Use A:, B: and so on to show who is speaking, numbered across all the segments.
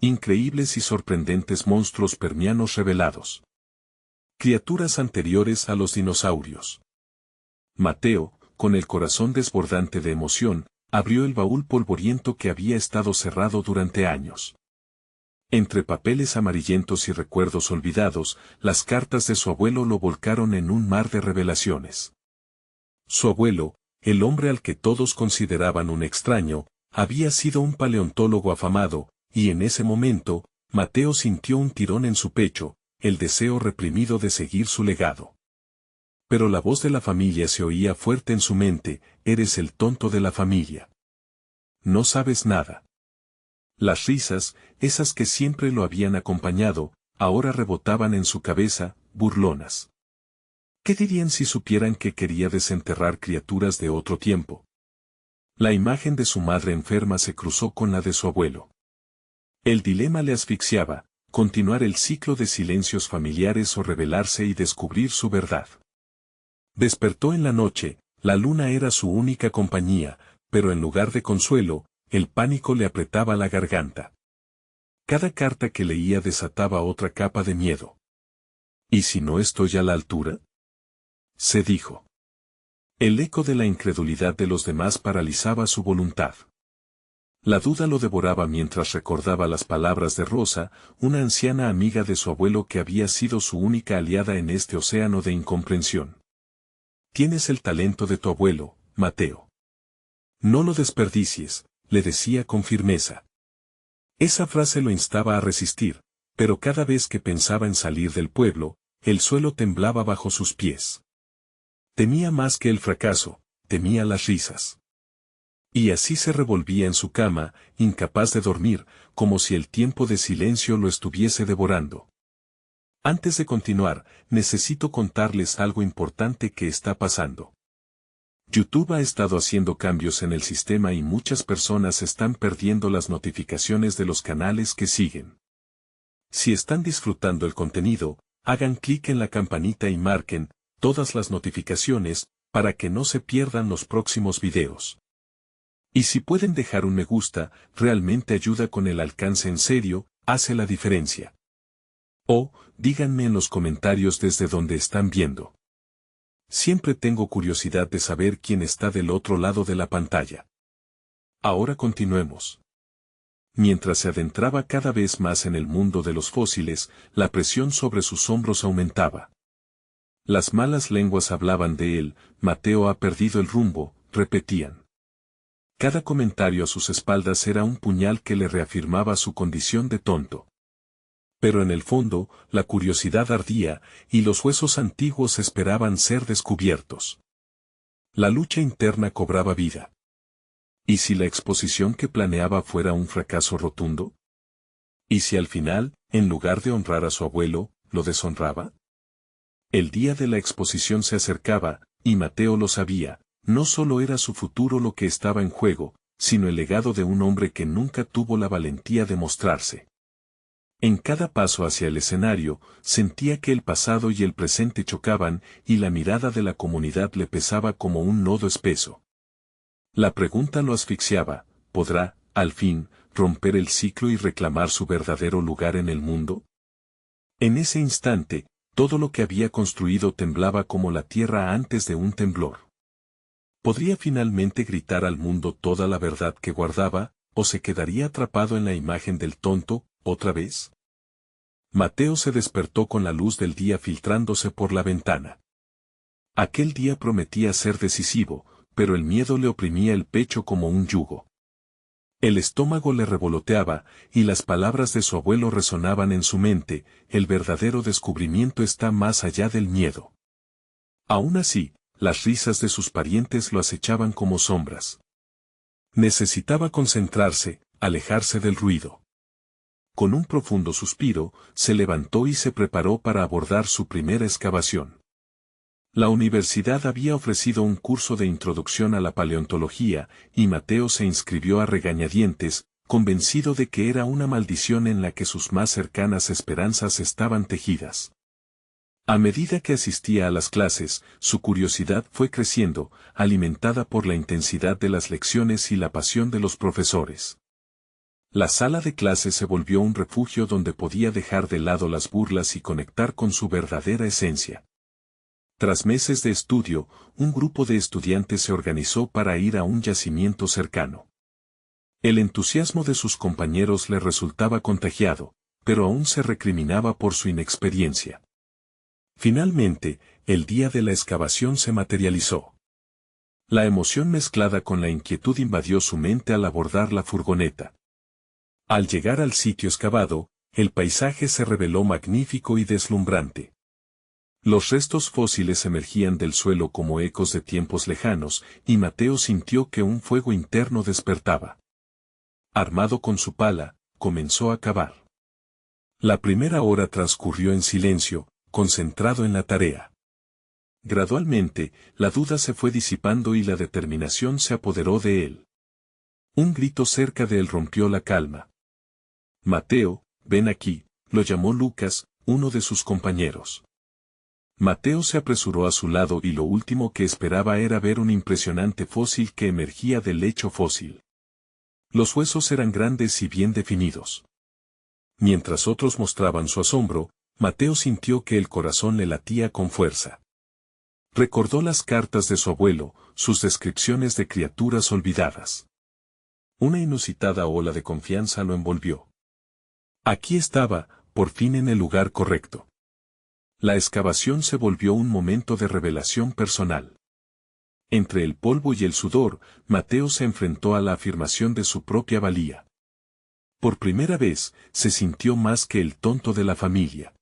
A: Increíbles y sorprendentes monstruos permianos revelados. Criaturas anteriores a los dinosaurios. Mateo, con el corazón desbordante de emoción, abrió el baúl polvoriento que había estado cerrado durante años. Entre papeles amarillentos y recuerdos olvidados, las cartas de su abuelo lo volcaron en un mar de revelaciones. Su abuelo, el hombre al que todos consideraban un extraño, había sido un paleontólogo afamado, y en ese momento, Mateo sintió un tirón en su pecho, el deseo reprimido de seguir su legado. Pero la voz de la familia se oía fuerte en su mente: eres el tonto de la familia. No sabes nada. Las risas, esas que siempre lo habían acompañado, ahora rebotaban en su cabeza, burlonas. ¿Qué dirían si supieran que quería desenterrar criaturas de otro tiempo? La imagen de su madre enferma se cruzó con la de su abuelo. El dilema le asfixiaba: continuar el ciclo de silencios familiares o revelarse y descubrir su verdad. Despertó en la noche, la luna era su única compañía, pero en lugar de consuelo, el pánico le apretaba la garganta. Cada carta que leía desataba otra capa de miedo. ¿Y si no estoy a la altura?, se dijo. El eco de la incredulidad de los demás paralizaba su voluntad. La duda lo devoraba mientras recordaba las palabras de Rosa, una anciana amiga de su abuelo que había sido su única aliada en este océano de incomprensión. Tienes el talento de tu abuelo, Mateo. No lo desperdicies, le decía con firmeza. Esa frase lo instaba a resistir, pero cada vez que pensaba en salir del pueblo, el suelo temblaba bajo sus pies. Temía más que el fracaso, temía las risas. Y así se revolvía en su cama, incapaz de dormir, como si el tiempo de silencio lo estuviese devorando. Antes de continuar, necesito contarles algo importante que está pasando. YouTube ha estado haciendo cambios en el sistema y muchas personas están perdiendo las notificaciones de los canales que siguen. Si están disfrutando el contenido, hagan clic en la campanita y marquen todas las notificaciones para que no se pierdan los próximos videos. Y si pueden dejar un me gusta, realmente ayuda con el alcance, en serio, hace la diferencia. O, díganme en los comentarios desde donde están viendo. Siempre tengo curiosidad de saber quién está del otro lado de la pantalla. Ahora continuemos. Mientras se adentraba cada vez más en el mundo de los fósiles, la presión sobre sus hombros aumentaba. Las malas lenguas hablaban de él: Mateo ha perdido el rumbo, repetían. Cada comentario a sus espaldas era un puñal que le reafirmaba su condición de tonto. Pero en el fondo, la curiosidad ardía, y los huesos antiguos esperaban ser descubiertos. La lucha interna cobraba vida. ¿Y si la exposición que planeaba fuera un fracaso rotundo? ¿Y si al final, en lugar de honrar a su abuelo, lo deshonraba? El día de la exposición se acercaba, y Mateo lo sabía: no solo era su futuro lo que estaba en juego, sino el legado de un hombre que nunca tuvo la valentía de mostrarse. En cada paso hacia el escenario, sentía que el pasado y el presente chocaban, y la mirada de la comunidad le pesaba como un nodo espeso. La pregunta lo asfixiaba: ¿podrá, al fin, romper el ciclo y reclamar su verdadero lugar en el mundo? En ese instante, todo lo que había construido temblaba como la tierra antes de un temblor. ¿Podría finalmente gritar al mundo toda la verdad que guardaba, o se quedaría atrapado en la imagen del tonto, otra vez? Mateo se despertó con la luz del día filtrándose por la ventana. Aquel día prometía ser decisivo, pero el miedo le oprimía el pecho como un yugo. El estómago le revoloteaba, y las palabras de su abuelo resonaban en su mente: el verdadero descubrimiento está más allá del miedo. Aún así, las risas de sus parientes lo acechaban como sombras. Necesitaba concentrarse, alejarse del ruido. Con un profundo suspiro, se levantó y se preparó para abordar su primera excavación. La universidad había ofrecido un curso de introducción a la paleontología, y Mateo se inscribió a regañadientes, convencido de que era una maldición en la que sus más cercanas esperanzas estaban tejidas. A medida que asistía a las clases, su curiosidad fue creciendo, alimentada por la intensidad de las lecciones y la pasión de los profesores. La sala de clase se volvió un refugio donde podía dejar de lado las burlas y conectar con su verdadera esencia. Tras meses de estudio, un grupo de estudiantes se organizó para ir a un yacimiento cercano. El entusiasmo de sus compañeros le resultaba contagiado, pero aún se recriminaba por su inexperiencia. Finalmente, el día de la excavación se materializó. La emoción mezclada con la inquietud invadió su mente al abordar la furgoneta. Al llegar al sitio excavado, el paisaje se reveló magnífico y deslumbrante. Los restos fósiles emergían del suelo como ecos de tiempos lejanos, y Mateo sintió que un fuego interno despertaba. Armado con su pala, comenzó a cavar. La primera hora transcurrió en silencio, concentrado en la tarea. Gradualmente, la duda se fue disipando y la determinación se apoderó de él. Un grito cerca de él rompió la calma. Mateo, ven aquí, lo llamó Lucas, uno de sus compañeros. Mateo se apresuró a su lado y lo último que esperaba era ver un impresionante fósil que emergía del lecho fósil. Los huesos eran grandes y bien definidos. Mientras otros mostraban su asombro, Mateo sintió que el corazón le latía con fuerza. Recordó las cartas de su abuelo, sus descripciones de criaturas olvidadas. Una inusitada ola de confianza lo envolvió. Aquí estaba, por fin en el lugar correcto. La excavación se volvió un momento de revelación personal. Entre el polvo y el sudor, Mateo se enfrentó a la afirmación de su propia valía. Por primera vez, se sintió más que el tonto de la familia.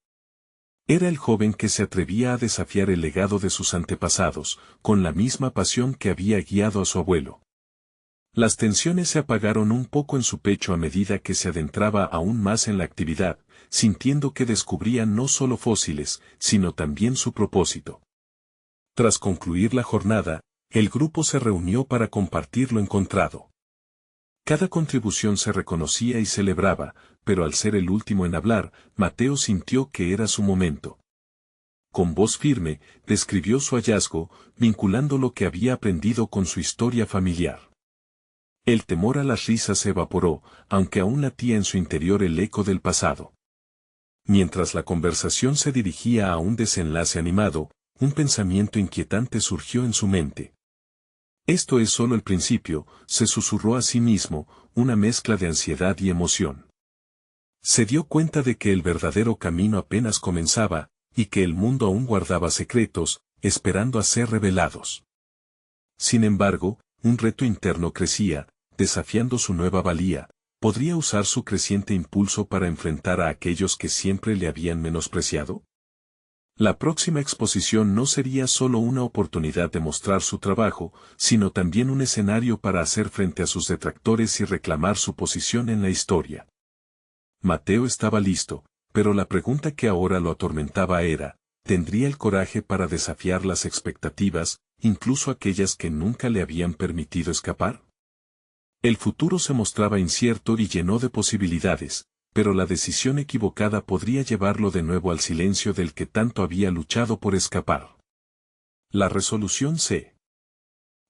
A: Era el joven que se atrevía a desafiar el legado de sus antepasados, con la misma pasión que había guiado a su abuelo. Las tensiones se apagaron un poco en su pecho a medida que se adentraba aún más en la actividad, sintiendo que descubría no solo fósiles, sino también su propósito. Tras concluir la jornada, el grupo se reunió para compartir lo encontrado. Cada contribución se reconocía y celebraba, pero al ser el último en hablar, Mateo sintió que era su momento. Con voz firme, describió su hallazgo, vinculando lo que había aprendido con su historia familiar. El temor a las risas se evaporó, aunque aún latía en su interior el eco del pasado. Mientras la conversación se dirigía a un desenlace animado, un pensamiento inquietante surgió en su mente. Esto es solo el principio, se susurró a sí mismo, una mezcla de ansiedad y emoción. Se dio cuenta de que el verdadero camino apenas comenzaba, y que el mundo aún guardaba secretos, esperando a ser revelados. Sin embargo, un reto interno crecía, desafiando su nueva valía. ¿Podría usar su creciente impulso para enfrentar a aquellos que siempre le habían menospreciado? La próxima exposición no sería solo una oportunidad de mostrar su trabajo, sino también un escenario para hacer frente a sus detractores y reclamar su posición en la historia. Mateo estaba listo, pero la pregunta que ahora lo atormentaba era, ¿tendría el coraje para desafiar las expectativas, incluso aquellas que nunca le habían permitido escapar? El futuro se mostraba incierto y lleno de posibilidades, pero la decisión equivocada podría llevarlo de nuevo al silencio del que tanto había luchado por escapar. La resolución se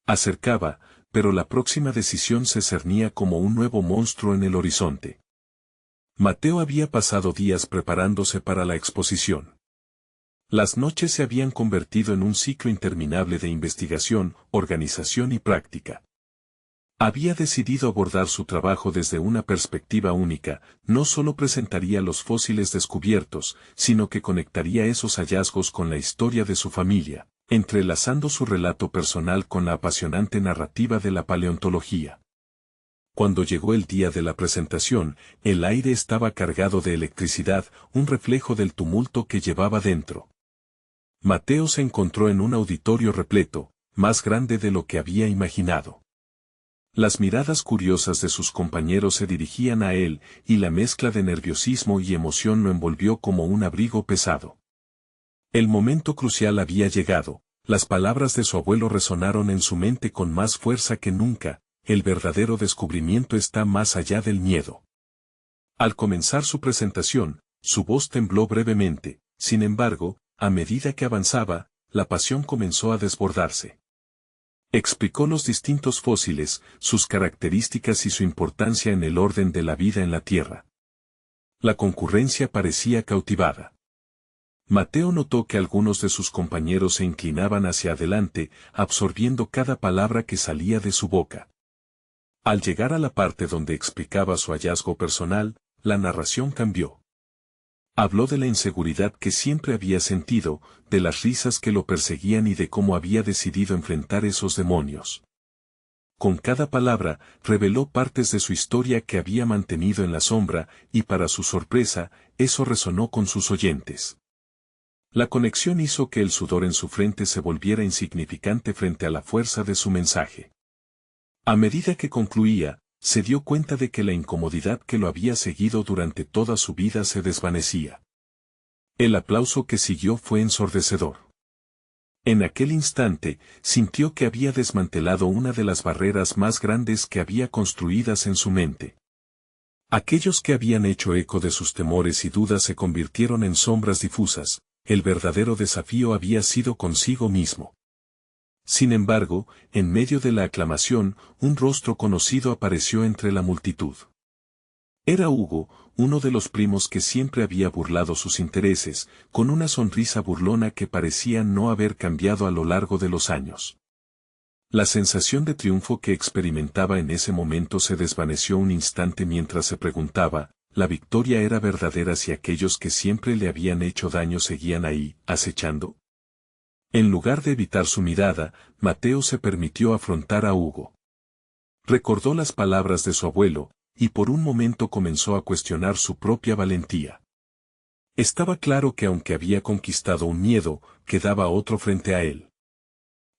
A: acercaba, pero la próxima decisión se cernía como un nuevo monstruo en el horizonte. Mateo había pasado días preparándose para la exposición. Las noches se habían convertido en un ciclo interminable de investigación, organización y práctica. Había decidido abordar su trabajo desde una perspectiva única, no solo presentaría los fósiles descubiertos, sino que conectaría esos hallazgos con la historia de su familia, entrelazando su relato personal con la apasionante narrativa de la paleontología. Cuando llegó el día de la presentación, el aire estaba cargado de electricidad, un reflejo del tumulto que llevaba dentro. Mateo se encontró en un auditorio repleto, más grande de lo que había imaginado. Las miradas curiosas de sus compañeros se dirigían a él, y la mezcla de nerviosismo y emoción lo envolvió como un abrigo pesado. El momento crucial había llegado, las palabras de su abuelo resonaron en su mente con más fuerza que nunca, el verdadero descubrimiento está más allá del miedo. Al comenzar su presentación, su voz tembló brevemente, sin embargo, a medida que avanzaba, la pasión comenzó a desbordarse. Explicó los distintos fósiles, sus características y su importancia en el orden de la vida en la Tierra. La concurrencia parecía cautivada. Mateo notó que algunos de sus compañeros se inclinaban hacia adelante, absorbiendo cada palabra que salía de su boca. Al llegar a la parte donde explicaba su hallazgo personal, la narración cambió. Habló de la inseguridad que siempre había sentido, de las risas que lo perseguían y de cómo había decidido enfrentar esos demonios. Con cada palabra, reveló partes de su historia que había mantenido en la sombra, y para su sorpresa, eso resonó con sus oyentes. La conexión hizo que el sudor en su frente se volviera insignificante frente a la fuerza de su mensaje. A medida que concluía, se dio cuenta de que la incomodidad que lo había seguido durante toda su vida se desvanecía. El aplauso que siguió fue ensordecedor. En aquel instante, sintió que había desmantelado una de las barreras más grandes que había construidas en su mente. Aquellos que habían hecho eco de sus temores y dudas se convirtieron en sombras difusas, el verdadero desafío había sido consigo mismo. Sin embargo, en medio de la aclamación, un rostro conocido apareció entre la multitud. Era Hugo, uno de los primos que siempre había burlado sus intereses, con una sonrisa burlona que parecía no haber cambiado a lo largo de los años. La sensación de triunfo que experimentaba en ese momento se desvaneció un instante mientras se preguntaba, ¿la victoria era verdadera si aquellos que siempre le habían hecho daño seguían ahí, acechando? En lugar de evitar su mirada, Mateo se permitió afrontar a Hugo. Recordó las palabras de su abuelo, y por un momento comenzó a cuestionar su propia valentía. Estaba claro que aunque había conquistado un miedo, quedaba otro frente a él.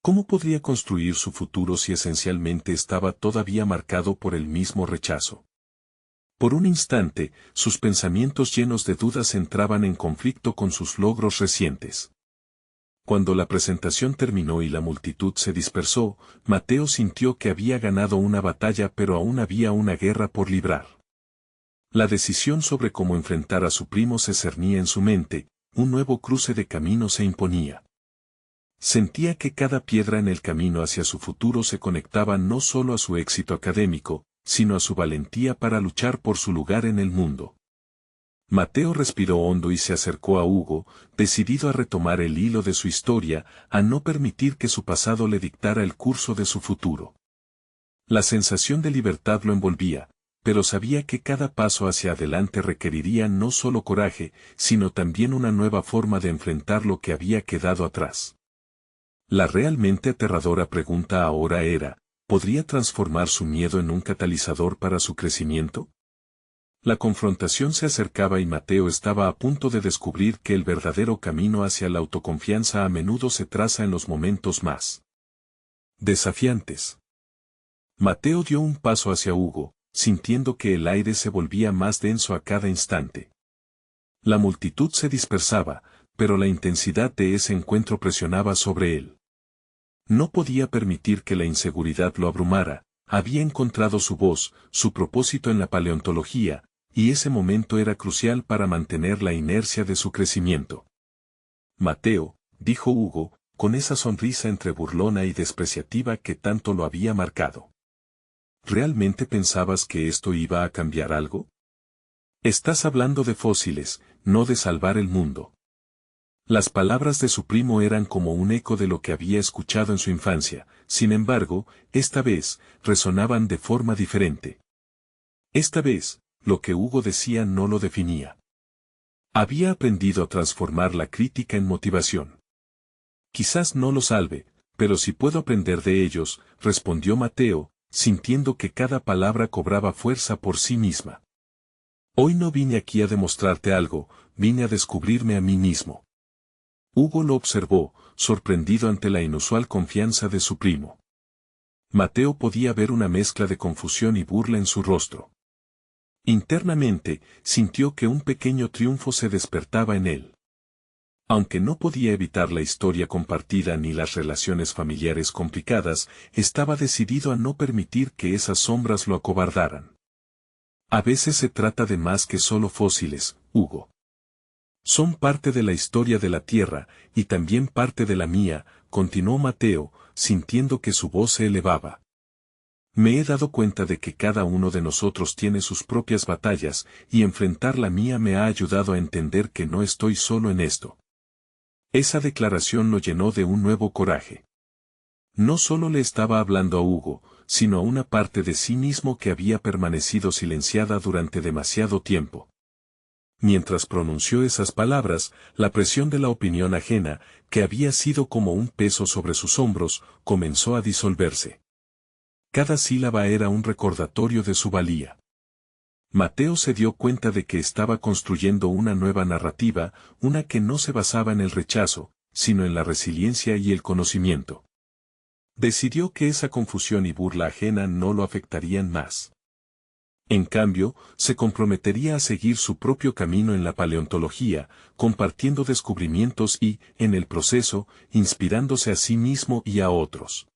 A: ¿Cómo podría construir su futuro si esencialmente estaba todavía marcado por el mismo rechazo? Por un instante, sus pensamientos llenos de dudas entraban en conflicto con sus logros recientes. Cuando la presentación terminó y la multitud se dispersó, Mateo sintió que había ganado una batalla pero aún había una guerra por librar. La decisión sobre cómo enfrentar a su primo se cernía en su mente, un nuevo cruce de camino se imponía. Sentía que cada piedra en el camino hacia su futuro se conectaba no solo a su éxito académico, sino a su valentía para luchar por su lugar en el mundo. Mateo respiró hondo y se acercó a Hugo, decidido a retomar el hilo de su historia, a no permitir que su pasado le dictara el curso de su futuro. La sensación de libertad lo envolvía, pero sabía que cada paso hacia adelante requeriría no solo coraje, sino también una nueva forma de enfrentar lo que había quedado atrás. La realmente aterradora pregunta ahora era, ¿podría transformar su miedo en un catalizador para su crecimiento? La confrontación se acercaba y Mateo estaba a punto de descubrir que el verdadero camino hacia la autoconfianza a menudo se traza en los momentos más desafiantes. Mateo dio un paso hacia Hugo, sintiendo que el aire se volvía más denso a cada instante. La multitud se dispersaba, pero la intensidad de ese encuentro presionaba sobre él. No podía permitir que la inseguridad lo abrumara, había encontrado su voz, su propósito en la paleontología, y ese momento era crucial para mantener la inercia de su crecimiento. Mateo, dijo Hugo, con esa sonrisa entre burlona y despreciativa que tanto lo había marcado. ¿Realmente pensabas que esto iba a cambiar algo? Estás hablando de fósiles, no de salvar el mundo. Las palabras de su primo eran como un eco de lo que había escuchado en su infancia, sin embargo, esta vez, resonaban de forma diferente. Esta vez, lo que Hugo decía no lo definía. Había aprendido a transformar la crítica en motivación. Quizás no lo salve, pero si puedo aprender de ellos, respondió Mateo, sintiendo que cada palabra cobraba fuerza por sí misma. Hoy no vine aquí a demostrarte algo, vine a descubrirme a mí mismo. Hugo lo observó, sorprendido ante la inusual confianza de su primo. Mateo podía ver una mezcla de confusión y burla en su rostro. Internamente, sintió que un pequeño triunfo se despertaba en él. Aunque no podía evitar la historia compartida ni las relaciones familiares complicadas, estaba decidido a no permitir que esas sombras lo acobardaran. A veces se trata de más que solo fósiles, Hugo. Son parte de la historia de la Tierra, y también parte de la mía, continuó Mateo, sintiendo que su voz se elevaba. Me he dado cuenta de que cada uno de nosotros tiene sus propias batallas, y enfrentar la mía me ha ayudado a entender que no estoy solo en esto. Esa declaración lo llenó de un nuevo coraje. No solo le estaba hablando a Hugo, sino a una parte de sí mismo que había permanecido silenciada durante demasiado tiempo. Mientras pronunció esas palabras, la presión de la opinión ajena, que había sido como un peso sobre sus hombros, comenzó a disolverse. Cada sílaba era un recordatorio de su valía. Mateo se dio cuenta de que estaba construyendo una nueva narrativa, una que no se basaba en el rechazo, sino en la resiliencia y el conocimiento. Decidió que esa confusión y burla ajena no lo afectarían más. En cambio, se comprometería a seguir su propio camino en la paleontología, compartiendo descubrimientos y, en el proceso, inspirándose a sí mismo y a otros.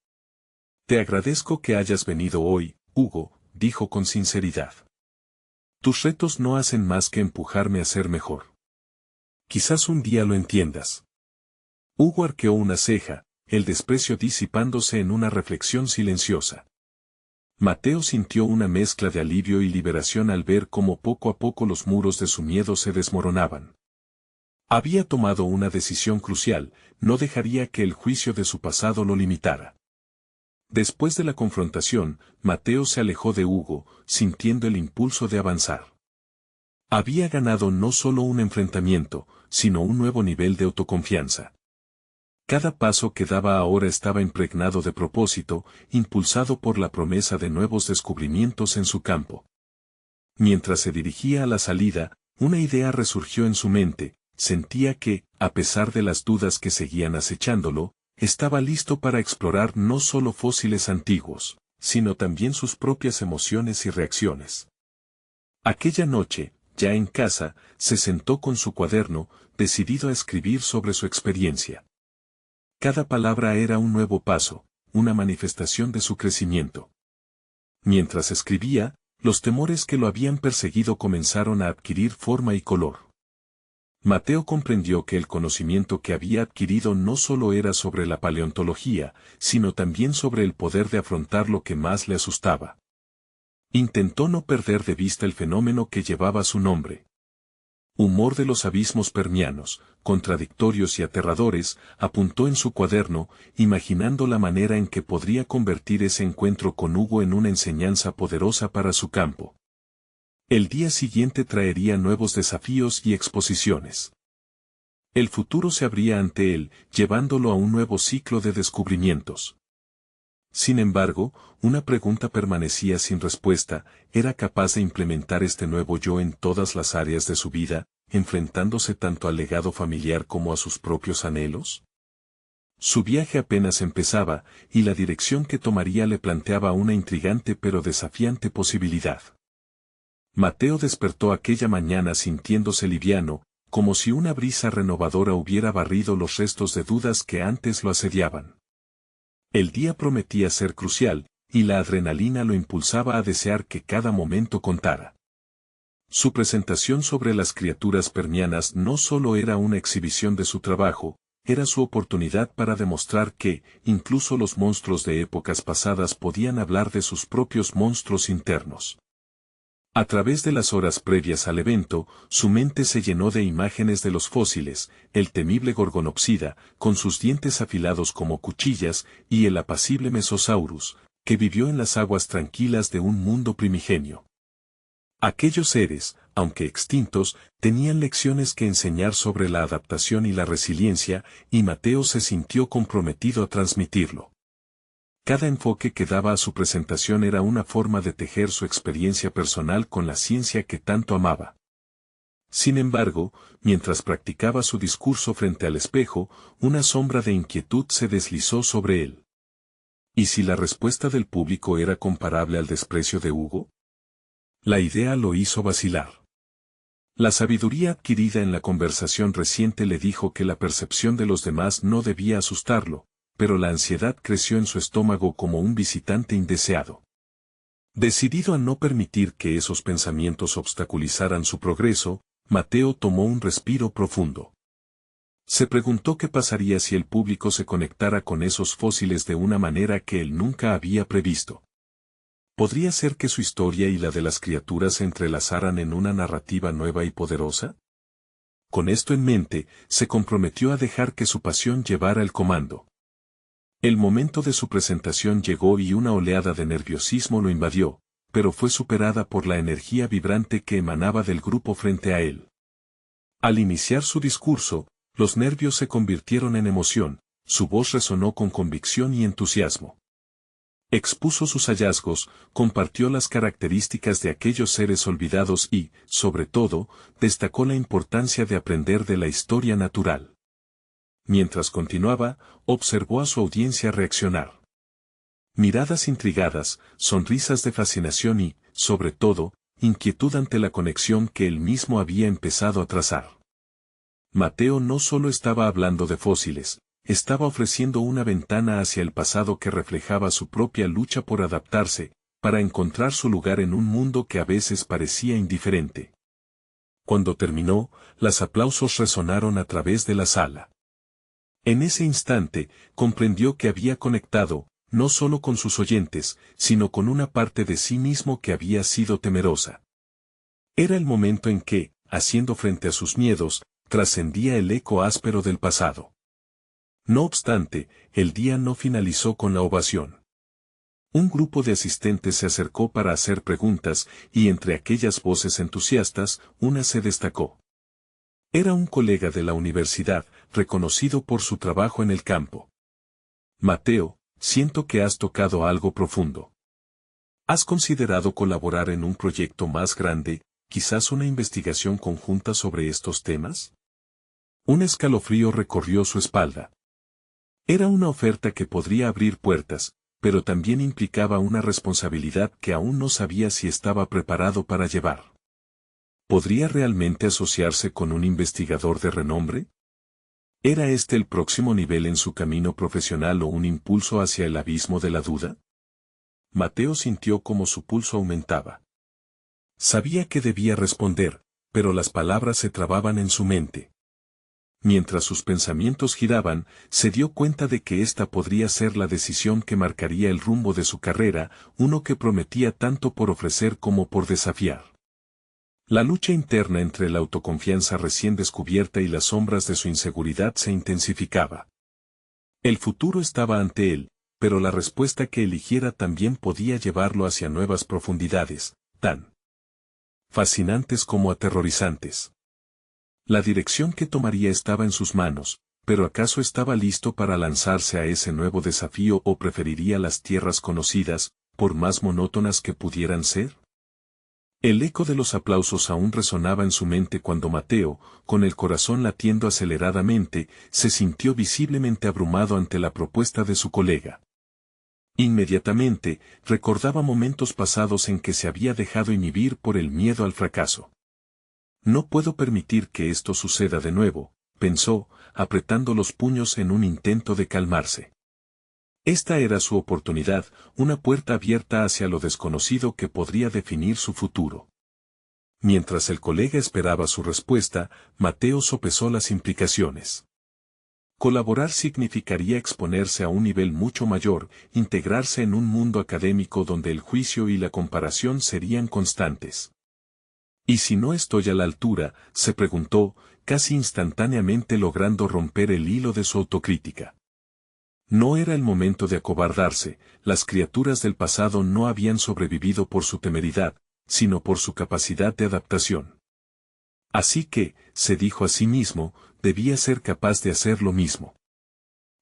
A: Te agradezco que hayas venido hoy, Hugo, dijo con sinceridad. Tus retos no hacen más que empujarme a ser mejor. Quizás un día lo entiendas. Hugo arqueó una ceja, el desprecio disipándose en una reflexión silenciosa. Mateo sintió una mezcla de alivio y liberación al ver cómo poco a poco los muros de su miedo se desmoronaban. Había tomado una decisión crucial, no dejaría que el juicio de su pasado lo limitara. Después de la confrontación, Mateo se alejó de Hugo, sintiendo el impulso de avanzar. Había ganado no solo un enfrentamiento, sino un nuevo nivel de autoconfianza. Cada paso que daba ahora estaba impregnado de propósito, impulsado por la promesa de nuevos descubrimientos en su campo. Mientras se dirigía a la salida, una idea resurgió en su mente, sentía que, a pesar de las dudas que seguían acechándolo, estaba listo para explorar no solo fósiles antiguos, sino también sus propias emociones y reacciones. Aquella noche, ya en casa, se sentó con su cuaderno, decidido a escribir sobre su experiencia. Cada palabra era un nuevo paso, una manifestación de su crecimiento. Mientras escribía, los temores que lo habían perseguido comenzaron a adquirir forma y color. Mateo comprendió que el conocimiento que había adquirido no solo era sobre la paleontología, sino también sobre el poder de afrontar lo que más le asustaba. Intentó no perder de vista el fenómeno que llevaba su nombre. Humor de los abismos permianos, contradictorios y aterradores, apuntó en su cuaderno, imaginando la manera en que podría convertir ese encuentro con Hugo en una enseñanza poderosa para su campo. El día siguiente traería nuevos desafíos y exposiciones. El futuro se abría ante él, llevándolo a un nuevo ciclo de descubrimientos. Sin embargo, una pregunta permanecía sin respuesta: ¿era capaz de implementar este nuevo yo en todas las áreas de su vida, enfrentándose tanto al legado familiar como a sus propios anhelos? Su viaje apenas empezaba, y la dirección que tomaría le planteaba una intrigante pero desafiante posibilidad. Mateo despertó aquella mañana sintiéndose liviano, como si una brisa renovadora hubiera barrido los restos de dudas que antes lo asediaban. El día prometía ser crucial, y la adrenalina lo impulsaba a desear que cada momento contara. Su presentación sobre las criaturas permianas no solo era una exhibición de su trabajo, era su oportunidad para demostrar que, incluso los monstruos de épocas pasadas podían hablar de sus propios monstruos internos. A través de las horas previas al evento, su mente se llenó de imágenes de los fósiles, el temible Gorgonopsida, con sus dientes afilados como cuchillas, y el apacible Mesosaurus, que vivió en las aguas tranquilas de un mundo primigenio. Aquellos seres, aunque extintos, tenían lecciones que enseñar sobre la adaptación y la resiliencia, y Mateo se sintió comprometido a transmitirlo. Cada enfoque que daba a su presentación era una forma de tejer su experiencia personal con la ciencia que tanto amaba. Sin embargo, mientras practicaba su discurso frente al espejo, una sombra de inquietud se deslizó sobre él. ¿Y si la respuesta del público era comparable al desprecio de Hugo? La idea lo hizo vacilar. La sabiduría adquirida en la conversación reciente le dijo que la percepción de los demás no debía asustarlo, pero la ansiedad creció en su estómago como un visitante indeseado. Decidido a no permitir que esos pensamientos obstaculizaran su progreso, Mateo tomó un respiro profundo. Se preguntó qué pasaría si el público se conectara con esos fósiles de una manera que él nunca había previsto. ¿Podría ser que su historia y la de las criaturas se entrelazaran en una narrativa nueva y poderosa? Con esto en mente, se comprometió a dejar que su pasión llevara el comando. El momento de su presentación llegó y una oleada de nerviosismo lo invadió, pero fue superada por la energía vibrante que emanaba del grupo frente a él. Al iniciar su discurso, los nervios se convirtieron en emoción, su voz resonó con convicción y entusiasmo. Expuso sus hallazgos, compartió las características de aquellos seres olvidados y, sobre todo, destacó la importancia de aprender de la historia natural. Mientras continuaba, observó a su audiencia reaccionar. Miradas intrigadas, sonrisas de fascinación y, sobre todo, inquietud ante la conexión que él mismo había empezado a trazar. Mateo no solo estaba hablando de fósiles, estaba ofreciendo una ventana hacia el pasado que reflejaba su propia lucha por adaptarse, para encontrar su lugar en un mundo que a veces parecía indiferente. Cuando terminó, los aplausos resonaron a través de la sala. En ese instante, comprendió que había conectado, no solo con sus oyentes, sino con una parte de sí mismo que había sido temerosa. Era el momento en que, haciendo frente a sus miedos, trascendía el eco áspero del pasado. No obstante, el día no finalizó con la ovación. Un grupo de asistentes se acercó para hacer preguntas, y entre aquellas voces entusiastas, una se destacó. Era un colega de la universidad, reconocido por su trabajo en el campo. Mateo, siento que has tocado algo profundo. ¿Has considerado colaborar en un proyecto más grande, quizás una investigación conjunta sobre estos temas? Un escalofrío recorrió su espalda. Era una oferta que podría abrir puertas, pero también implicaba una responsabilidad que aún no sabía si estaba preparado para llevar. ¿Podría realmente asociarse con un investigador de renombre? ¿Era este el próximo nivel en su camino profesional o un impulso hacia el abismo de la duda? Mateo sintió como su pulso aumentaba. Sabía que debía responder, pero las palabras se trababan en su mente. Mientras sus pensamientos giraban, se dio cuenta de que esta podría ser la decisión que marcaría el rumbo de su carrera, uno que prometía tanto por ofrecer como por desafiar. La lucha interna entre la autoconfianza recién descubierta y las sombras de su inseguridad se intensificaba. El futuro estaba ante él, pero la respuesta que eligiera también podía llevarlo hacia nuevas profundidades, tan fascinantes como aterrorizantes. La dirección que tomaría estaba en sus manos, pero ¿acaso estaba listo para lanzarse a ese nuevo desafío o preferiría las tierras conocidas, por más monótonas que pudieran ser? El eco de los aplausos aún resonaba en su mente cuando Mateo, con el corazón latiendo aceleradamente, se sintió visiblemente abrumado ante la propuesta de su colega. Inmediatamente, recordaba momentos pasados en que se había dejado inhibir por el miedo al fracaso. No puedo permitir que esto suceda de nuevo, pensó, apretando los puños en un intento de calmarse. Esta era su oportunidad, una puerta abierta hacia lo desconocido que podría definir su futuro. Mientras el colega esperaba su respuesta, Mateo sopesó las implicaciones. Colaborar significaría exponerse a un nivel mucho mayor, integrarse en un mundo académico donde el juicio y la comparación serían constantes. ¿Y si no estoy a la altura?, se preguntó, casi instantáneamente logrando romper el hilo de su autocrítica. No era el momento de acobardarse, las criaturas del pasado no habían sobrevivido por su temeridad, sino por su capacidad de adaptación. Así que, se dijo a sí mismo, debía ser capaz de hacer lo mismo.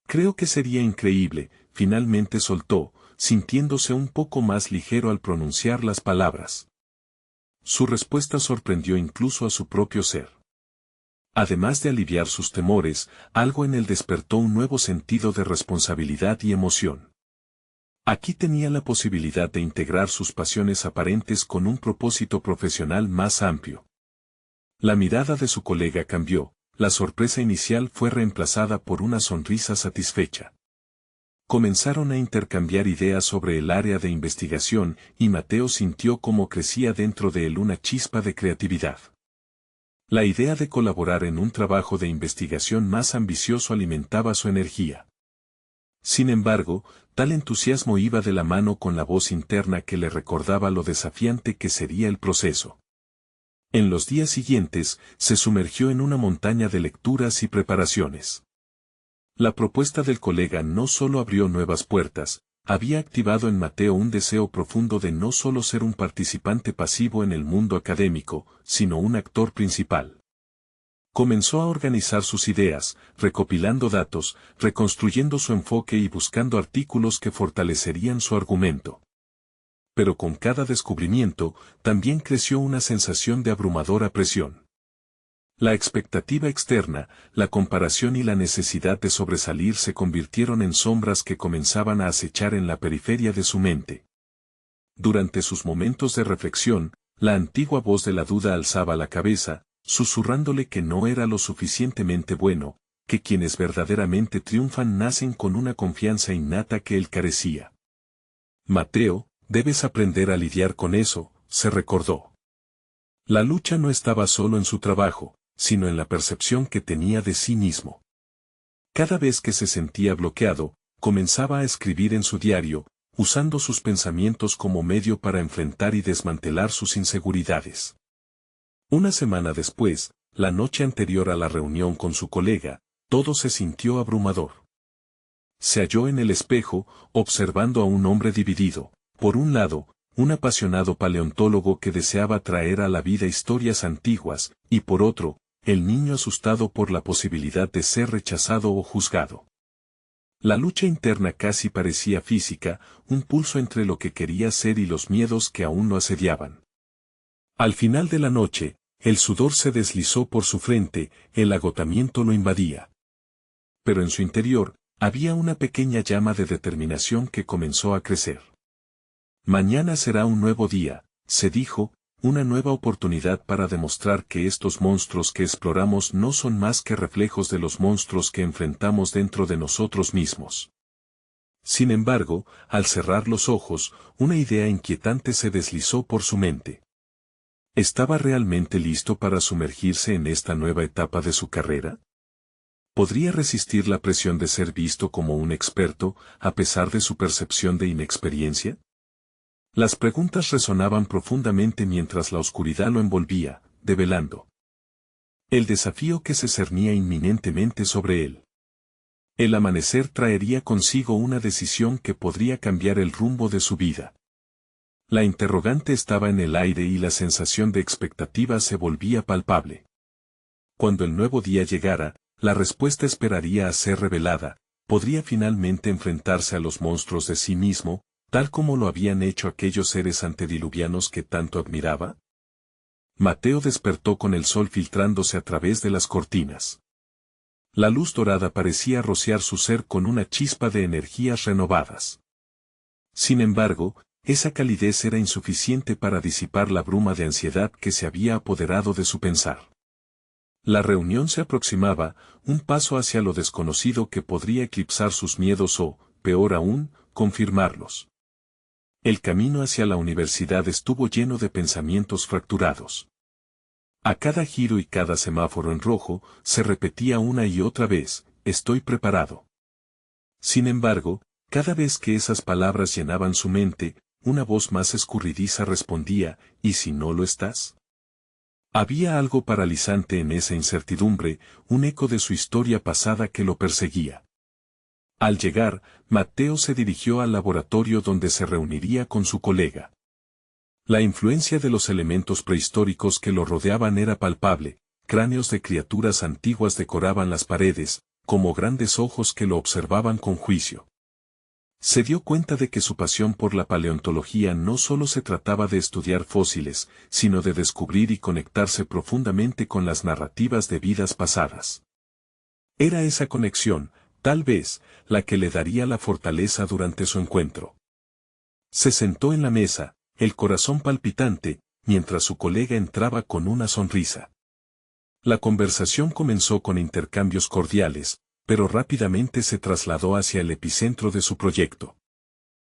A: Creo que sería increíble, finalmente soltó, sintiéndose un poco más ligero al pronunciar las palabras. Su respuesta sorprendió incluso a su propio ser. Además de aliviar sus temores, algo en él despertó un nuevo sentido de responsabilidad y emoción. Aquí tenía la posibilidad de integrar sus pasiones aparentes con un propósito profesional más amplio. La mirada de su colega cambió, la sorpresa inicial fue reemplazada por una sonrisa satisfecha. Comenzaron a intercambiar ideas sobre el área de investigación y Mateo sintió cómo crecía dentro de él una chispa de creatividad. La idea de colaborar en un trabajo de investigación más ambicioso alimentaba su energía. Sin embargo, tal entusiasmo iba de la mano con la voz interna que le recordaba lo desafiante que sería el proceso. En los días siguientes, se sumergió en una montaña de lecturas y preparaciones. La propuesta del colega no solo abrió nuevas puertas, había activado en Mateo un deseo profundo de no solo ser un participante pasivo en el mundo académico, sino un actor principal. Comenzó a organizar sus ideas, recopilando datos, reconstruyendo su enfoque y buscando artículos que fortalecerían su argumento. Pero con cada descubrimiento, también creció una sensación de abrumadora presión. La expectativa externa, la comparación y la necesidad de sobresalir se convirtieron en sombras que comenzaban a acechar en la periferia de su mente. Durante sus momentos de reflexión, la antigua voz de la duda alzaba la cabeza, susurrándole que no era lo suficientemente bueno, que quienes verdaderamente triunfan nacen con una confianza innata que él carecía. Mateo, debes aprender a lidiar con eso, se recordó. La lucha no estaba solo en su trabajo, sino en la percepción que tenía de sí mismo. Cada vez que se sentía bloqueado, comenzaba a escribir en su diario, usando sus pensamientos como medio para enfrentar y desmantelar sus inseguridades. Una semana después, la noche anterior a la reunión con su colega, todo se sintió abrumador. Se halló en el espejo, observando a un hombre dividido, por un lado, un apasionado paleontólogo que deseaba traer a la vida historias antiguas, y por otro, el niño asustado por la posibilidad de ser rechazado o juzgado. La lucha interna casi parecía física, un pulso entre lo que quería ser y los miedos que aún lo asediaban. Al final de la noche, el sudor se deslizó por su frente, el agotamiento lo invadía. Pero en su interior, había una pequeña llama de determinación que comenzó a crecer. Mañana será un nuevo día, se dijo, una nueva oportunidad para demostrar que estos monstruos que exploramos no son más que reflejos de los monstruos que enfrentamos dentro de nosotros mismos. Sin embargo, al cerrar los ojos, una idea inquietante se deslizó por su mente. ¿Estaba realmente listo para sumergirse en esta nueva etapa de su carrera? ¿Podría resistir la presión de ser visto como un experto, a pesar de su percepción de inexperiencia? Las preguntas resonaban profundamente mientras la oscuridad lo envolvía, develando el desafío que se cernía inminentemente sobre él. El amanecer traería consigo una decisión que podría cambiar el rumbo de su vida. La interrogante estaba en el aire y la sensación de expectativa se volvía palpable. Cuando el nuevo día llegara, la respuesta esperaría a ser revelada, podría finalmente enfrentarse a los monstruos de sí mismo, tal como lo habían hecho aquellos seres antediluvianos que tanto admiraba. Mateo despertó con el sol filtrándose a través de las cortinas. La luz dorada parecía rociar su ser con una chispa de energías renovadas. Sin embargo, esa calidez era insuficiente para disipar la bruma de ansiedad que se había apoderado de su pensar. La reunión se aproximaba, un paso hacia lo desconocido que podría eclipsar sus miedos o, peor aún, confirmarlos. El camino hacia la universidad estuvo lleno de pensamientos fracturados. A cada giro y cada semáforo en rojo, se repetía una y otra vez, estoy preparado. Sin embargo, cada vez que esas palabras llenaban su mente, una voz más escurridiza respondía, ¿y si no lo estás? Había algo paralizante en esa incertidumbre, un eco de su historia pasada que lo perseguía. Al llegar, Mateo se dirigió al laboratorio donde se reuniría con su colega. La influencia de los elementos prehistóricos que lo rodeaban era palpable, cráneos de criaturas antiguas decoraban las paredes, como grandes ojos que lo observaban con juicio. Se dio cuenta de que su pasión por la paleontología no solo se trataba de estudiar fósiles, sino de descubrir y conectarse profundamente con las narrativas de vidas pasadas. Era esa conexión, tal vez, la que le daría la fortaleza durante su encuentro. Se sentó en la mesa, el corazón palpitante, mientras su colega entraba con una sonrisa. La conversación comenzó con intercambios cordiales, pero rápidamente se trasladó hacia el epicentro de su proyecto.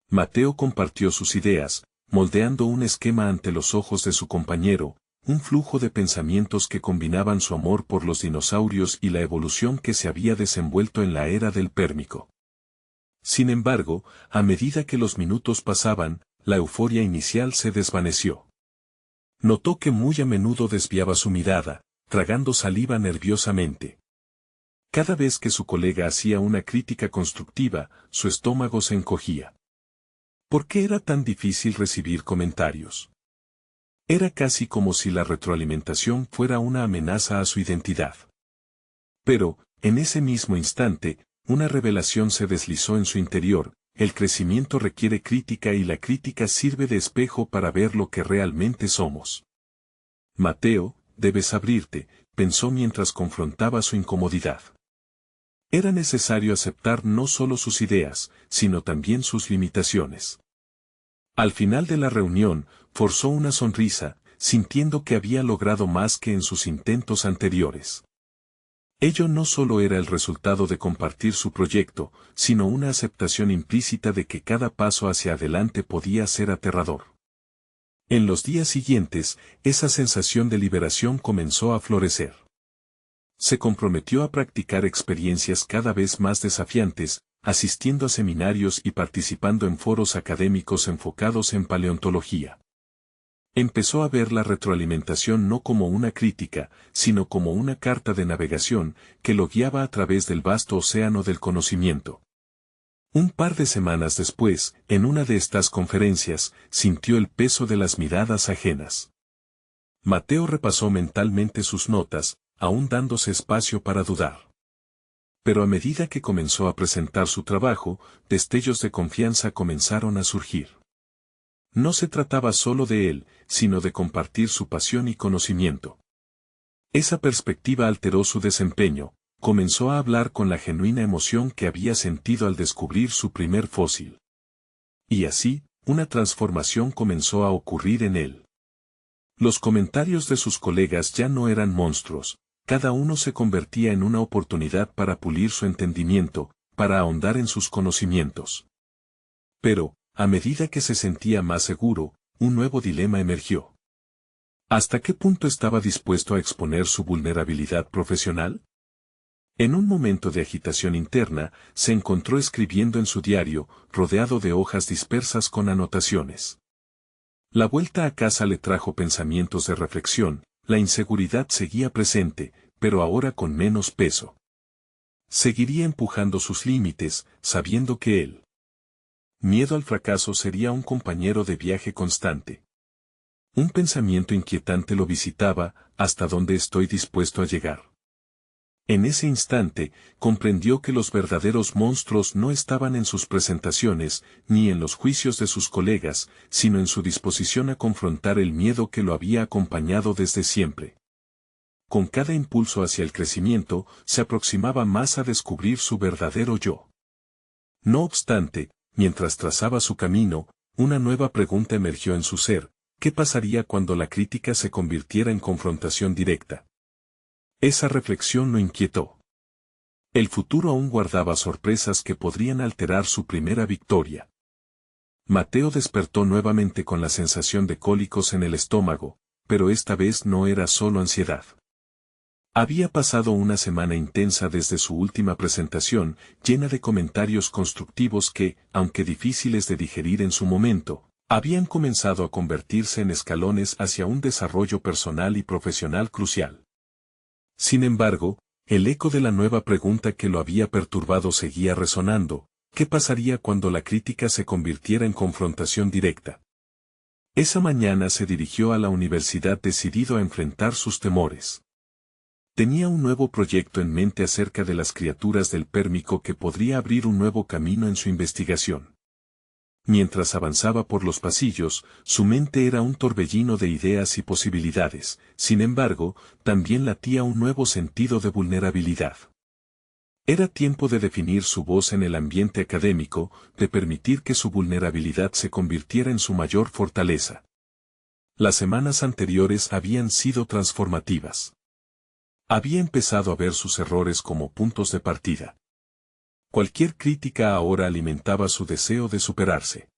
A: Mateo compartió sus ideas, moldeando un esquema ante los ojos de su compañero, un flujo de pensamientos que combinaban su amor por los dinosaurios y la evolución que se había desenvuelto en la era del Pérmico. Sin embargo, a medida que los minutos pasaban, la euforia inicial se desvaneció. Notó que muy a menudo desviaba su mirada, tragando saliva nerviosamente. Cada vez que su colega hacía una crítica constructiva, su estómago se encogía. ¿Por qué era tan difícil recibir comentarios? Era casi como si la retroalimentación fuera una amenaza a su identidad. Pero, en ese mismo instante, una revelación se deslizó en su interior: el crecimiento requiere crítica y la crítica sirve de espejo para ver lo que realmente somos. Mateo, debes abrirte, pensó mientras confrontaba su incomodidad. Era necesario aceptar no solo sus ideas, sino también sus limitaciones. Al final de la reunión, forzó una sonrisa, sintiendo que había logrado más que en sus intentos anteriores. Ello no solo era el resultado de compartir su proyecto, sino una aceptación implícita de que cada paso hacia adelante podía ser aterrador. En los días siguientes, esa sensación de liberación comenzó a florecer. Se comprometió a practicar experiencias cada vez más desafiantes, asistiendo a seminarios y participando en foros académicos enfocados en paleontología. Empezó a ver la retroalimentación no como una crítica, sino como una carta de navegación que lo guiaba a través del vasto océano del conocimiento. Un par de semanas después, en una de estas conferencias, sintió el peso de las miradas ajenas. Mateo repasó mentalmente sus notas, aún dándose espacio para dudar. Pero a medida que comenzó a presentar su trabajo, destellos de confianza comenzaron a surgir. No se trataba solo de él, sino de compartir su pasión y conocimiento. Esa perspectiva alteró su desempeño, comenzó a hablar con la genuina emoción que había sentido al descubrir su primer fósil. Y así, una transformación comenzó a ocurrir en él. Los comentarios de sus colegas ya no eran monstruos. Cada uno se convertía en una oportunidad para pulir su entendimiento, para ahondar en sus conocimientos. Pero, a medida que se sentía más seguro, un nuevo dilema emergió. ¿Hasta qué punto estaba dispuesto a exponer su vulnerabilidad profesional? En un momento de agitación interna, se encontró escribiendo en su diario, rodeado de hojas dispersas con anotaciones. La vuelta a casa le trajo pensamientos de reflexión. La inseguridad seguía presente, pero ahora con menos peso. Seguiría empujando sus límites, sabiendo que el miedo al fracaso sería un compañero de viaje constante. Un pensamiento inquietante lo visitaba: ¿hasta dónde estoy dispuesto a llegar? En ese instante, comprendió que los verdaderos monstruos no estaban en sus presentaciones, ni en los juicios de sus colegas, sino en su disposición a confrontar el miedo que lo había acompañado desde siempre. Con cada impulso hacia el crecimiento, se aproximaba más a descubrir su verdadero yo. No obstante, mientras trazaba su camino, una nueva pregunta emergió en su ser: ¿qué pasaría cuando la crítica se convirtiera en confrontación directa? Esa reflexión lo inquietó. El futuro aún guardaba sorpresas que podrían alterar su primera victoria. Mateo despertó nuevamente con la sensación de cólicos en el estómago, pero esta vez no era solo ansiedad. Había pasado una semana intensa desde su última presentación, llena de comentarios constructivos que, aunque difíciles de digerir en su momento, habían comenzado a convertirse en escalones hacia un desarrollo personal y profesional crucial. Sin embargo, el eco de la nueva pregunta que lo había perturbado seguía resonando: ¿qué pasaría cuando la crítica se convirtiera en confrontación directa? Esa mañana se dirigió a la universidad decidido a enfrentar sus temores. Tenía un nuevo proyecto en mente acerca de las criaturas del Pérmico que podría abrir un nuevo camino en su investigación. Mientras avanzaba por los pasillos, su mente era un torbellino de ideas y posibilidades. Sin embargo, también latía un nuevo sentido de vulnerabilidad. Era tiempo de definir su voz en el ambiente académico, de permitir que su vulnerabilidad se convirtiera en su mayor fortaleza. Las semanas anteriores habían sido transformativas. Había empezado a ver sus errores como puntos de partida. Cualquier crítica ahora alimentaba su deseo de superarse.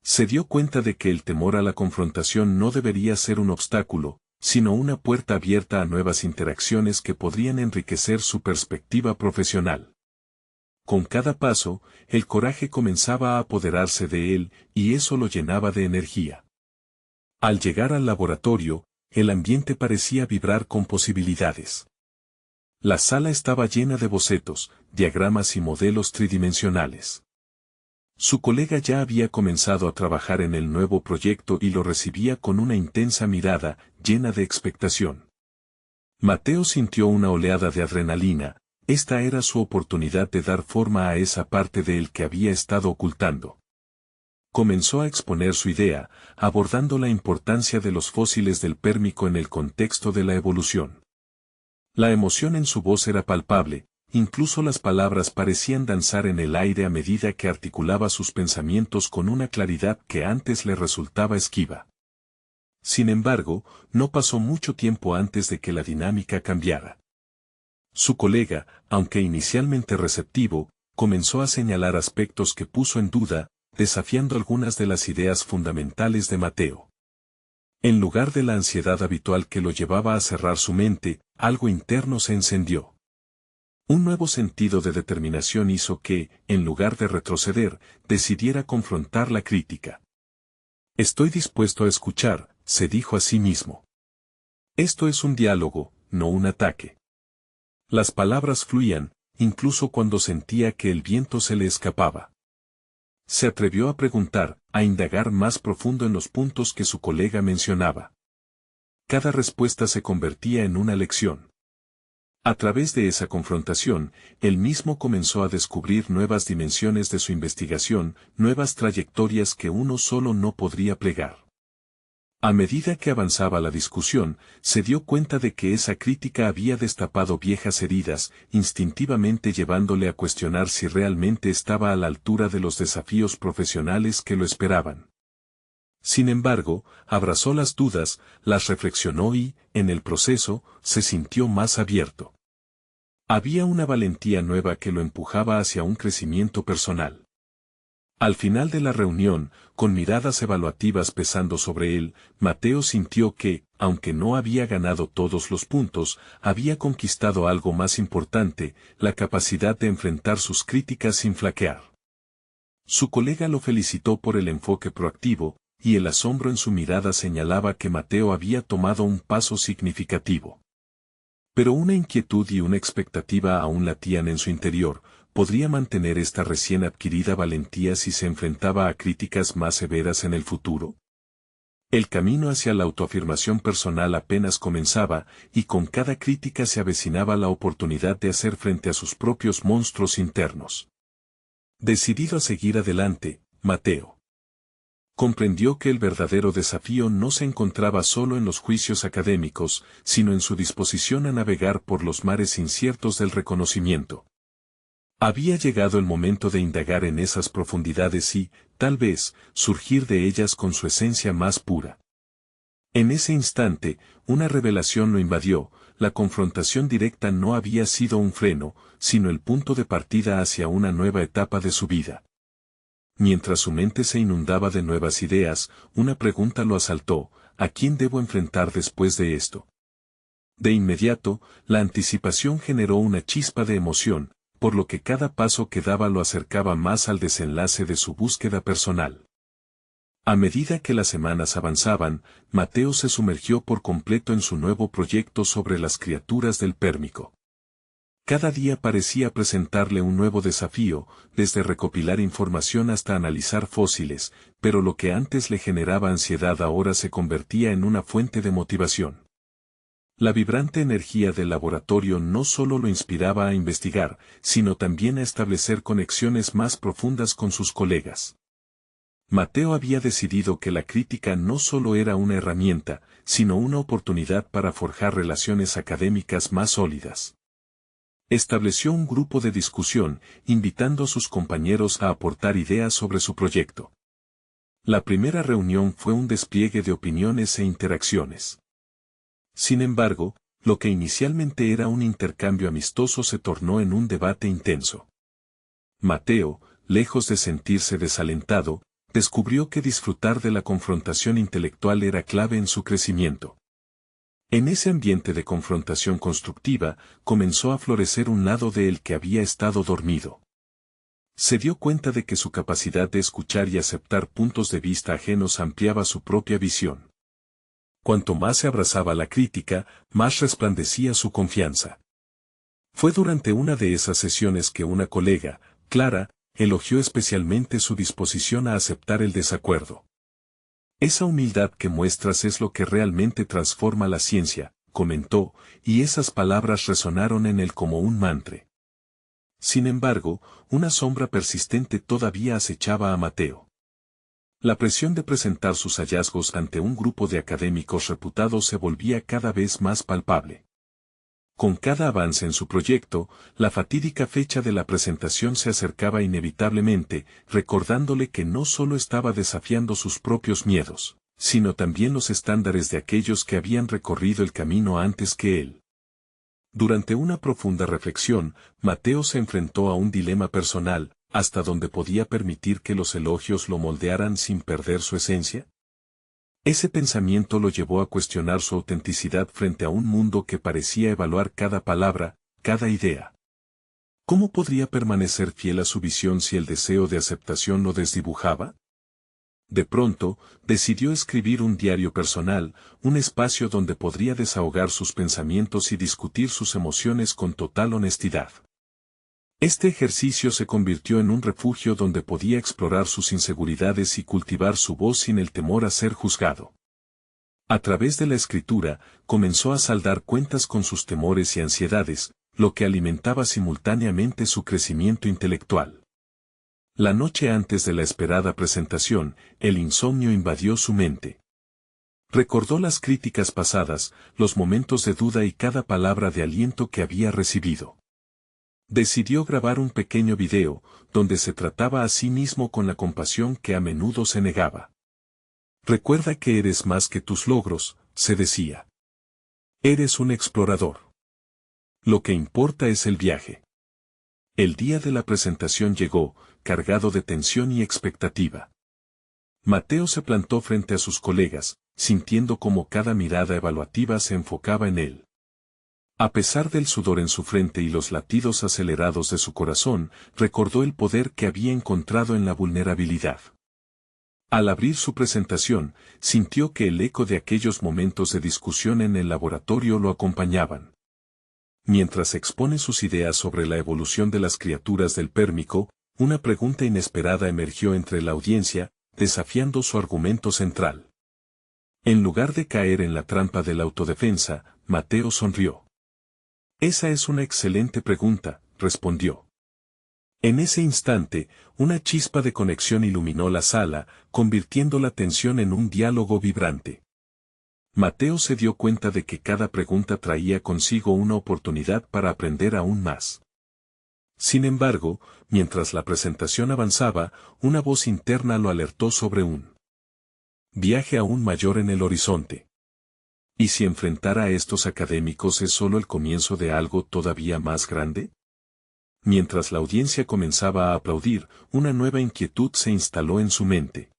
A: Se dio cuenta de que el temor a la confrontación no debería ser un obstáculo, sino una puerta abierta a nuevas interacciones que podrían enriquecer su perspectiva profesional. Con cada paso, el coraje comenzaba a apoderarse de él, y eso lo llenaba de energía. Al llegar al laboratorio, el ambiente parecía vibrar con posibilidades. La sala estaba llena de bocetos, diagramas y modelos tridimensionales. Su colega ya había comenzado a trabajar en el nuevo proyecto y lo recibía con una intensa mirada, llena de expectación. Mateo sintió una oleada de adrenalina. Esta era su oportunidad de dar forma a esa parte de él que había estado ocultando. Comenzó a exponer su idea, abordando la importancia de los fósiles del Pérmico en el contexto de la evolución. La emoción en su voz era palpable, incluso las palabras parecían danzar en el aire a medida que articulaba sus pensamientos con una claridad que antes le resultaba esquiva. Sin embargo, no pasó mucho tiempo antes de que la dinámica cambiara. Su colega, aunque inicialmente receptivo, comenzó a señalar aspectos que puso en duda, desafiando algunas de las ideas fundamentales de Mateo. En lugar de la ansiedad habitual que lo llevaba a cerrar su mente, algo interno se encendió. Un nuevo sentido de determinación hizo que, en lugar de retroceder, decidiera confrontar la crítica. Estoy dispuesto a escuchar, se dijo a sí mismo. Esto es un diálogo, no un ataque. Las palabras fluían, incluso cuando sentía que el viento se le escapaba. Se atrevió a preguntar, a indagar más profundo en los puntos que su colega mencionaba. Cada respuesta se convertía en una lección. A través de esa confrontación, él mismo comenzó a descubrir nuevas dimensiones de su investigación, nuevas trayectorias que uno solo no podría plegar. A medida que avanzaba la discusión, se dio cuenta de que esa crítica había destapado viejas heridas, instintivamente llevándole a cuestionar si realmente estaba a la altura de los desafíos profesionales que lo esperaban. Sin embargo, abrazó las dudas, las reflexionó y, en el proceso, se sintió más abierto. Había una valentía nueva que lo empujaba hacia un crecimiento personal. Al final de la reunión, con miradas evaluativas pesando sobre él, Mateo sintió que, aunque no había ganado todos los puntos, había conquistado algo más importante, la capacidad de enfrentar sus críticas sin flaquear. Su colega lo felicitó por el enfoque proactivo, y el asombro en su mirada señalaba que Mateo había tomado un paso significativo. Pero una inquietud y una expectativa aún latían en su interior. ¿Podría mantener esta recién adquirida valentía si se enfrentaba a críticas más severas en el futuro? El camino hacia la autoafirmación personal apenas comenzaba, y con cada crítica se avecinaba la oportunidad de hacer frente a sus propios monstruos internos. Decidido a seguir adelante, Mateo comprendió que el verdadero desafío no se encontraba solo en los juicios académicos, sino en su disposición a navegar por los mares inciertos del reconocimiento. Había llegado el momento de indagar en esas profundidades y, tal vez, surgir de ellas con su esencia más pura. En ese instante, una revelación lo invadió. La confrontación directa no había sido un freno, sino el punto de partida hacia una nueva etapa de su vida. Mientras su mente se inundaba de nuevas ideas, una pregunta lo asaltó: ¿a quién debo enfrentar después de esto? De inmediato, la anticipación generó una chispa de emoción, por lo que cada paso que daba lo acercaba más al desenlace de su búsqueda personal. A medida que las semanas avanzaban, Mateo se sumergió por completo en su nuevo proyecto sobre las criaturas del Pérmico. Cada día parecía presentarle un nuevo desafío, desde recopilar información hasta analizar fósiles, pero lo que antes le generaba ansiedad ahora se convertía en una fuente de motivación. La vibrante energía del laboratorio no solo lo inspiraba a investigar, sino también a establecer conexiones más profundas con sus colegas. Mateo había decidido que la crítica no solo era una herramienta, sino una oportunidad para forjar relaciones académicas más sólidas. Estableció un grupo de discusión, invitando a sus compañeros a aportar ideas sobre su proyecto. La primera reunión fue un despliegue de opiniones e interacciones. Sin embargo, lo que inicialmente era un intercambio amistoso se tornó en un debate intenso. Mateo, lejos de sentirse desalentado, descubrió que disfrutar de la confrontación intelectual era clave en su crecimiento. En ese ambiente de confrontación constructiva, comenzó a florecer un lado de él que había estado dormido. Se dio cuenta de que su capacidad de escuchar y aceptar puntos de vista ajenos ampliaba su propia visión. Cuanto más se abrazaba la crítica, más resplandecía su confianza. Fue durante una de esas sesiones que una colega, Clara, elogió especialmente su disposición a aceptar el desacuerdo. Esa humildad que muestras es lo que realmente transforma la ciencia, comentó, y esas palabras resonaron en él como un mantra. Sin embargo, una sombra persistente todavía acechaba a Mateo. La presión de presentar sus hallazgos ante un grupo de académicos reputados se volvía cada vez más palpable. Con cada avance en su proyecto, la fatídica fecha de la presentación se acercaba inevitablemente, recordándole que no solo estaba desafiando sus propios miedos, sino también los estándares de aquellos que habían recorrido el camino antes que él. Durante una profunda reflexión, Mateo se enfrentó a un dilema personal, ¿hasta dónde podía permitir que los elogios lo moldearan sin perder su esencia? Ese pensamiento lo llevó a cuestionar su autenticidad frente a un mundo que parecía evaluar cada palabra, cada idea. ¿Cómo podría permanecer fiel a su visión si el deseo de aceptación lo desdibujaba? De pronto, decidió escribir un diario personal, un espacio donde podría desahogar sus pensamientos y discutir sus emociones con total honestidad. Este ejercicio se convirtió en un refugio donde podía explorar sus inseguridades y cultivar su voz sin el temor a ser juzgado. A través de la escritura, comenzó a saldar cuentas con sus temores y ansiedades, lo que alimentaba simultáneamente su crecimiento intelectual. La noche antes de la esperada presentación, el insomnio invadió su mente. Recordó las críticas pasadas, los momentos de duda y cada palabra de aliento que había recibido. Decidió grabar un pequeño video, donde se trataba a sí mismo con la compasión que a menudo se negaba. Recuerda que eres más que tus logros, se decía. Eres un explorador. Lo que importa es el viaje. El día de la presentación llegó, cargado de tensión y expectativa. Mateo se plantó frente a sus colegas, sintiendo como cada mirada evaluativa se enfocaba en él. A pesar del sudor en su frente y los latidos acelerados de su corazón, recordó el poder que había encontrado en la vulnerabilidad. Al abrir su presentación, sintió que el eco de aquellos momentos de discusión en el laboratorio lo acompañaban. Mientras expone sus ideas sobre la evolución de las criaturas del Pérmico, una pregunta inesperada emergió entre la audiencia, desafiando su argumento central. En lugar de caer en la trampa de la autodefensa, Mateo sonrió. Esa es una excelente pregunta, respondió. En ese instante, una chispa de conexión iluminó la sala, convirtiendo la tensión en un diálogo vibrante. Mateo se dio cuenta de que cada pregunta traía consigo una oportunidad para aprender aún más. Sin embargo, mientras la presentación avanzaba, una voz interna lo alertó sobre un viaje aún mayor en el horizonte. ¿Y si enfrentar a estos académicos es solo el comienzo de algo todavía más grande? Mientras la audiencia comenzaba a aplaudir, una nueva inquietud se instaló en su mente.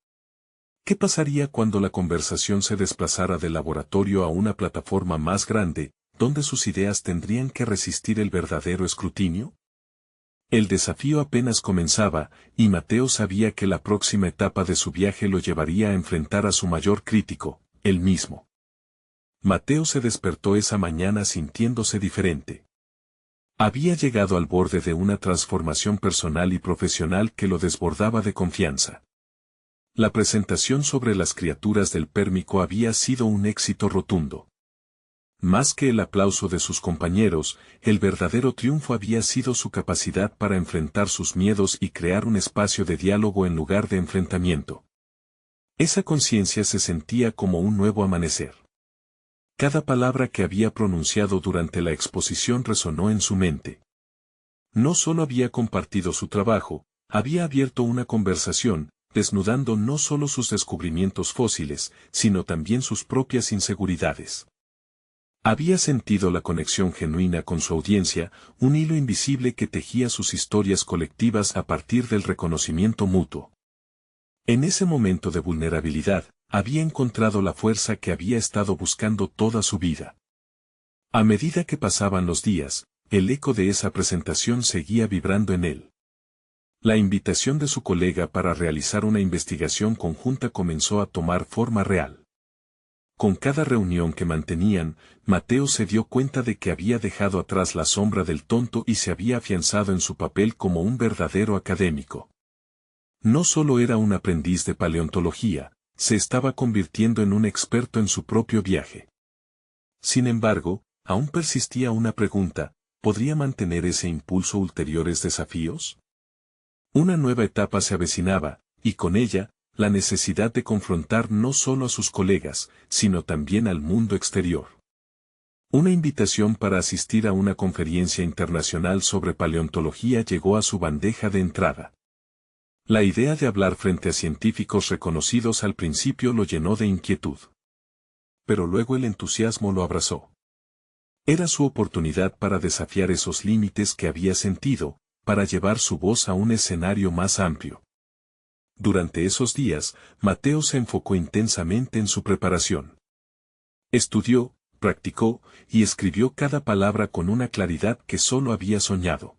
A: ¿Qué pasaría cuando la conversación se desplazara del laboratorio a una plataforma más grande, donde sus ideas tendrían que resistir el verdadero escrutinio? El desafío apenas comenzaba, y Mateo sabía que la próxima etapa de su viaje lo llevaría a enfrentar a su mayor crítico, él mismo. Mateo se despertó esa mañana sintiéndose diferente. Había llegado al borde de una transformación personal y profesional que lo desbordaba de confianza. La presentación sobre las criaturas del Pérmico había sido un éxito rotundo. Más que el aplauso de sus compañeros, el verdadero triunfo había sido su capacidad para enfrentar sus miedos y crear un espacio de diálogo en lugar de enfrentamiento. Esa conciencia se sentía como un nuevo amanecer. Cada palabra que había pronunciado durante la exposición resonó en su mente. No solo había compartido su trabajo, había abierto una conversación, desnudando no solo sus descubrimientos fósiles, sino también sus propias inseguridades. Había sentido la conexión genuina con su audiencia, un hilo invisible que tejía sus historias colectivas a partir del reconocimiento mutuo. En ese momento de vulnerabilidad, había encontrado la fuerza que había estado buscando toda su vida. A medida que pasaban los días, el eco de esa presentación seguía vibrando en él. La invitación de su colega para realizar una investigación conjunta comenzó a tomar forma real. Con cada reunión que mantenían, Mateo se dio cuenta de que había dejado atrás la sombra del tonto y se había afianzado en su papel como un verdadero académico. No solo era un aprendiz de paleontología, se estaba convirtiendo en un experto en su propio viaje. Sin embargo, aún persistía una pregunta: ¿podría mantener ese impulso ulteriores desafíos? Una nueva etapa se avecinaba, y con ella, la necesidad de confrontar no solo a sus colegas, sino también al mundo exterior. Una invitación para asistir a una conferencia internacional sobre paleontología llegó a su bandeja de entrada. La idea de hablar frente a científicos reconocidos al principio lo llenó de inquietud. Pero luego el entusiasmo lo abrazó. Era su oportunidad para desafiar esos límites que había sentido, para llevar su voz a un escenario más amplio. Durante esos días, Mateo se enfocó intensamente en su preparación. Estudió, practicó, y escribió cada palabra con una claridad que solo había soñado.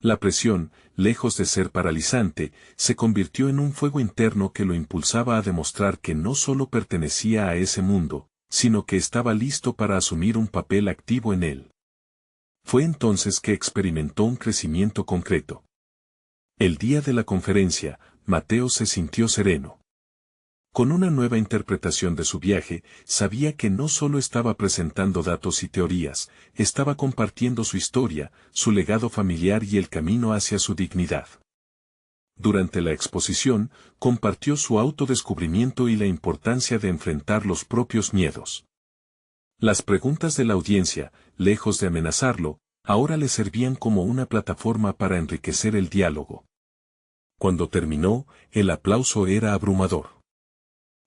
A: La presión, lejos de ser paralizante, se convirtió en un fuego interno que lo impulsaba a demostrar que no solo pertenecía a ese mundo, sino que estaba listo para asumir un papel activo en él. Fue entonces que experimentó un crecimiento concreto. El día de la conferencia, Mateo se sintió sereno. Con una nueva interpretación de su viaje, sabía que no solo estaba presentando datos y teorías, estaba compartiendo su historia, su legado familiar y el camino hacia su dignidad. Durante la exposición, compartió su autodescubrimiento y la importancia de enfrentar los propios miedos. Las preguntas de la audiencia, lejos de amenazarlo, ahora le servían como una plataforma para enriquecer el diálogo. Cuando terminó, el aplauso era abrumador.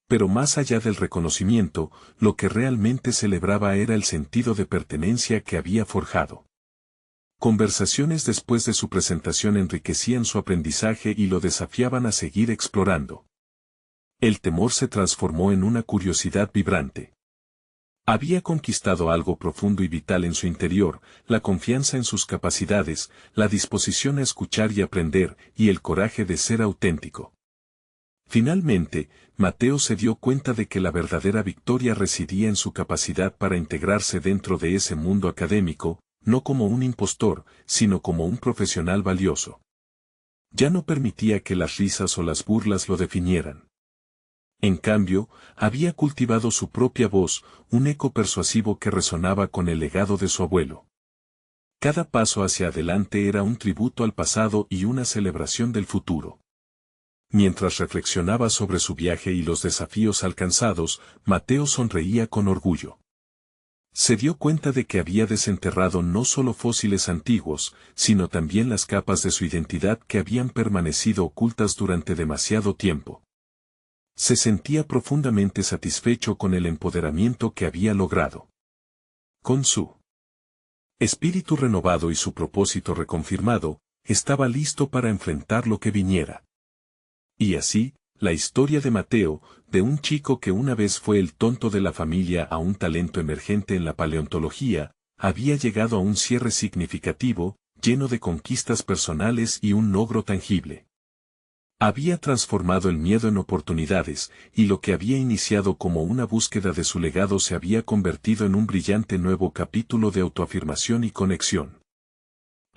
A: Pero más allá del reconocimiento, lo que realmente celebraba era el sentido de pertenencia que había forjado. Conversaciones después de su presentación enriquecían su aprendizaje y lo desafiaban a seguir explorando. El temor se transformó en una curiosidad vibrante. Había conquistado algo profundo y vital en su interior: la confianza en sus capacidades, la disposición a escuchar y aprender, y el coraje de ser auténtico. Finalmente, Mateo se dio cuenta de que la verdadera victoria residía en su capacidad para integrarse dentro de ese mundo académico, no como un impostor, sino como un profesional valioso. Ya no permitía que las risas o las burlas lo definieran. En cambio, había cultivado su propia voz, un eco persuasivo que resonaba con el legado de su abuelo. Cada paso hacia adelante era un tributo al pasado y una celebración del futuro. Mientras reflexionaba sobre su viaje y los desafíos alcanzados, Mateo sonreía con orgullo. Se dio cuenta de que había desenterrado no solo fósiles antiguos, sino también las capas de su identidad que habían permanecido ocultas durante demasiado tiempo. Se sentía profundamente satisfecho con el empoderamiento que había logrado. Con su espíritu renovado y su propósito reconfirmado, estaba listo para enfrentar lo que viniera. Y así, la historia de Mateo, de un chico que una vez fue el tonto de la familia a un talento emergente en la paleontología, había llegado a un cierre significativo, lleno de conquistas personales y un logro tangible. Había transformado el miedo en oportunidades, y lo que había iniciado como una búsqueda de su legado se había convertido en un brillante nuevo capítulo de autoafirmación y conexión.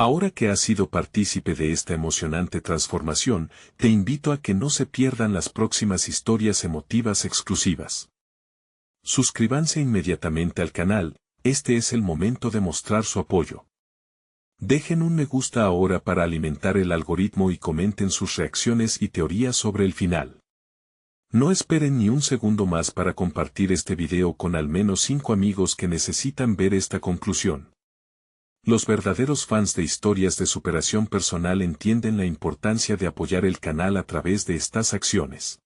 A: Ahora que has sido partícipe de esta emocionante transformación, te invito a que no se pierdan las próximas historias emotivas exclusivas. Suscríbanse inmediatamente al canal, este es el momento de mostrar su apoyo. Dejen un me gusta ahora para alimentar el algoritmo y comenten sus reacciones y teorías sobre el final. No esperen ni un segundo más para compartir este video con al menos 5 amigos que necesitan ver esta conclusión. Los verdaderos fans de historias de superación personal entienden la importancia de apoyar el canal a través de estas acciones.